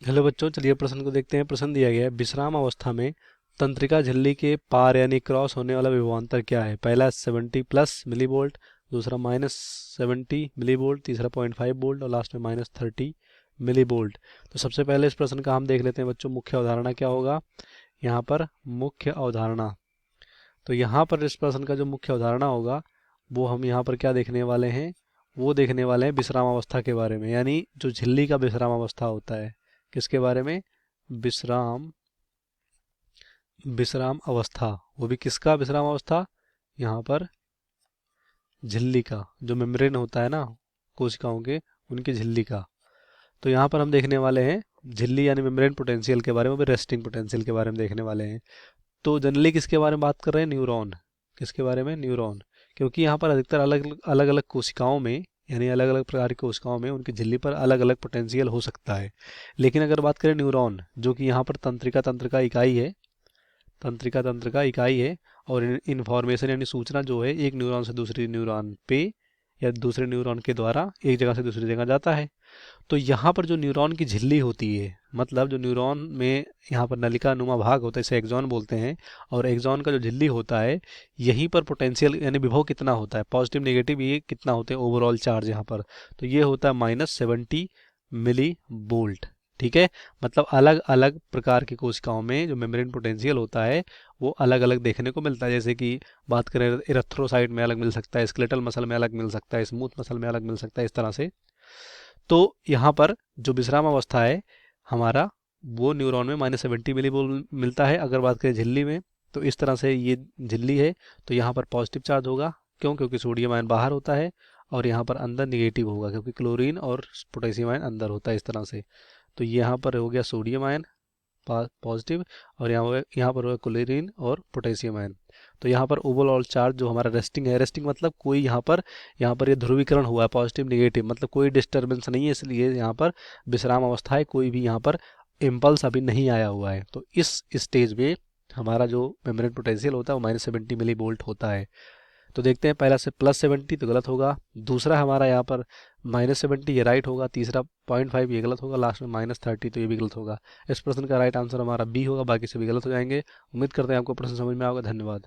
Hello बच्चों, चलिए प्रश्न को देखते हैं। प्रश्न दिया गया है, विश्राम अवस्था में तंत्रिका झिल्ली के पार यानी क्रॉस होने वाला विभवांतर क्या है। पहला 70+ मिली वोल्ट, दूसरा -70 मिली वोल्ट, तीसरा 0.5 वोल्ट और लास्ट में -30 मिली वोल्ट। तो सबसे पहले इस प्रश्न का हम देख लेते हैं बच्चों, मुख्य अवधारणा क्या होगा यहाँ पर। मुख्य अवधारणा, तो यहाँ पर इस प्रश्न का जो मुख्य अवधारणा होगा वो हम यहाँ पर क्या देखने वाले हैं, वो देखने वाले हैं विश्राम अवस्था के बारे में, यानी जो झिल्ली का विश्राम अवस्था होता है। किसके बारे में? विश्राम विश्राम अवस्था। वो भी किसका विश्राम अवस्था? यहाँ पर झिल्ली का, जो मेम्ब्रेन होता है ना कोशिकाओं के, उनकी झिल्ली का। तो यहाँ पर हम देखने वाले हैं झिल्ली यानी मेम्ब्रेन पोटेंशियल के बारे में, भी रेस्टिंग पोटेंशियल के बारे में देखने वाले हैं। तो जनरली किसके बारे में बात कर रहे हैं? न्यूरॉन। किसके बारे में? न्यूरॉन। क्योंकि यहाँ पर अधिकतर अलग अलग अलग कोशिकाओं में, यानी अलग अलग प्रकार की कोशिकाओं में उनकी झिल्ली पर अलग अलग पोटेंशियल हो सकता है। लेकिन अगर बात करें न्यूरॉन, जो कि यहाँ पर तंत्रिका तंत्र का इकाई है, तंत्रिका तंत्र का इकाई है, और इन्फॉर्मेशन यानी सूचना जो है एक न्यूरॉन से दूसरे न्यूरॉन पे या दूसरे न्यूरॉन के द्वारा एक जगह से दूसरी जगह जाता है। तो यहाँ पर जो न्यूरॉन की झिल्ली होती है, मतलब जो न्यूरॉन में यहाँ पर नलिका नुमा भाग होता है, इसे एक्सॉन बोलते हैं, और एक्सॉन का जो झिल्ली होता है, यहीं पर पोटेंशियल यानी विभव कितना होता है, पॉजिटिव नेगेटिव ये कितना होते हैं ओवरऑल चार्ज यहाँ पर, तो ये होता है -70 मिली वोल्ट। ठीक है, मतलब अलग अलग प्रकार की कोशिकाओं में जो मेम्ब्रेन पोटेंशियल होता है वो अलग अलग देखने को मिलता है। जैसे कि बात करें इरेथ्रोसाइट में अलग मिल सकता है, स्केलेटल मसल में अलग मिल सकता है, स्मूथ मसल में अलग मिल सकता है, इस तरह से। तो यहाँ पर जो विश्राम अवस्था है हमारा, वो न्यूरॉन में -70 मिली मिलता है। अगर बात करें झिल्ली में, तो इस तरह से ये झिल्ली है, तो यहाँ पर पॉजिटिव चार्ज होगा। क्यों? क्योंकि सोडियम आयन बाहर होता है, और यहाँ पर अंदर निगेटिव होगा क्योंकि क्लोरीन और पोटेशियम आयन अंदर होता है, इस तरह से। तो यहाँ पर हो गया सोडियम आयन पॉजिटिव, और यहाँ पर होगा क्लोरीन और पोटेशियम आयन। तो यहाँ पर ओवरऑल चार्ज जो हमारा रेस्टिंग है, रेस्टिंग मतलब कोई यहाँ पर ये ध्रुवीकरण हुआ है पॉजिटिव निगेटिव, मतलब कोई डिस्टर्बेंस नहीं है, इसलिए यहाँ पर विश्राम अवस्था है, कोई भी यहाँ पर इम्पल्स अभी नहीं आया हुआ है। तो इस स्टेज में हमारा जो मेम्ब्रेन पोटेंशियल होता है वो -70 मिली वोल्ट होता है। तो देखते हैं, पहला से +70 तो गलत होगा, दूसरा हमारा यहाँ पर -70 ये राइट होगा, तीसरा 0.5 ये गलत होगा, लास्ट में -30 तो ये भी गलत होगा। इस प्रश्न का राइट आंसर हमारा बी होगा, बाकी सभी गलत हो जाएंगे। उम्मीद करते हैं आपको प्रश्न समझ में आएगा। धन्यवाद।